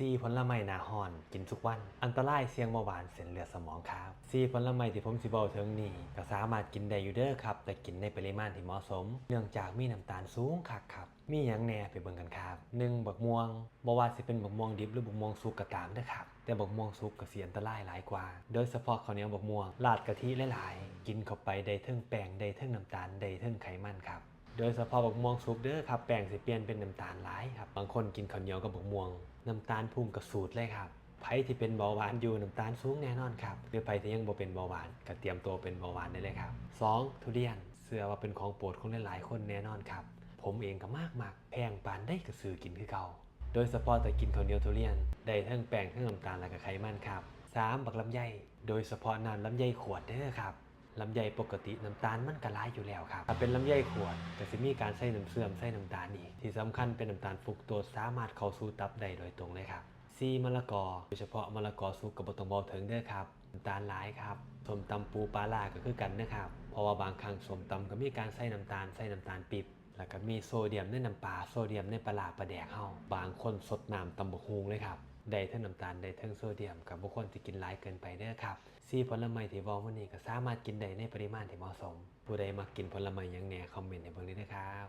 4ผลไม้หน้าร้อนกินทุกวันอันตรายเสี่ยงเบาหวานเส้นเลือดสมองครับ4ผลไม้ที่ผมสิเว้าถึงนี่ก็สามารถกินได้อยู่เด้อครับแต่กินในปริมาณที่เหมาะสมเนื่องจากมีน้ำตาลสูงคักครับมีหยังแหน่ไปเบิ่งกันครับ1บักม่วงบ่ว่าสิเป็นบักม่วงดิบหรือบักม่วงสุกก็ตามเด้อครับแต่บักม่วงสุกก็สิอันตรายหลายกว่าโดยเฉพาะข้าวเหนียวบักม่วงราดกะทิหลายๆกินเข้าไปได้เทิงแป้งได้เทิงน้ำตาลได้เทิงไขมันครับโดยเฉพาะบักม่วงสุกเด้อครับแป้งสิเปลี่ยนเป็นน้ำตาลหลายครับบางคนกินข้าวเหนียวกับบักม่วงน้ำตาลพุ่งกระสูดเลยครับไผที่เป็นเบาหวานอยู่น้ำตาลสูงแน่นอนครับหรือไผที่ยังบ่เป็นเบาหวานก็เตรียมตัวเป็นเบาหวานได้เลยครับ2ทุเรียนเชื่อว่าเป็นของโปรดของหลายๆคนแน่นอนครับผมเองก็มากแพงปานได้ก็ซื้อกินคือเก่าโดยเฉพาะแต่กินข้าวเหนียวทุเรียนได้ทั้งแป้งทั้งน้ำตาลและก็ไขมันครับ3บักลำไยโดยเฉพาะน้ำลำไยขวดเด้อครับลำไยปกติน้ำตาลมันก็หลายอยู่แล้วครับถ้าเป็นลำไยขวดก็สิมีการใส่น้ำเสื่อมใส่น้ำตาลอีกที่สำคัญเป็นน้ำตาลฟรุกโตสสามารถเข้าสู่ตับได้โดยตรงเลยครับ4มะละกอโดยเฉพาะมะละกอสุกก็บ่ต้องเว้าถึงเด้อครับน้ำตาลหลายครับส้มตำปูปลาร้าก็คือกันนะครับเพราะว่าบางครั้งส้มตำก็มีการใส่น้ำตาลปี๊บแล้วก็มีโซเดียมในน้ำปลาโซเดียมในปลาร้าปลาแดกเฮาบางคนสดน้ำตำบักฮุงเลยครับได้ทั้งน้ำตาลได้ทั้งโซเดียมกับบ่ควรสิกินหลายเกินไปเด้อครับ4ผลไม้ที่เว้ามานี้ก็สามารถกินได้ในปริมาณที่เหมาะสมผู้ใดมักกินผลไม้หยังแหน่คอมเมนต์ให้เบิ่งด้วยนะครับ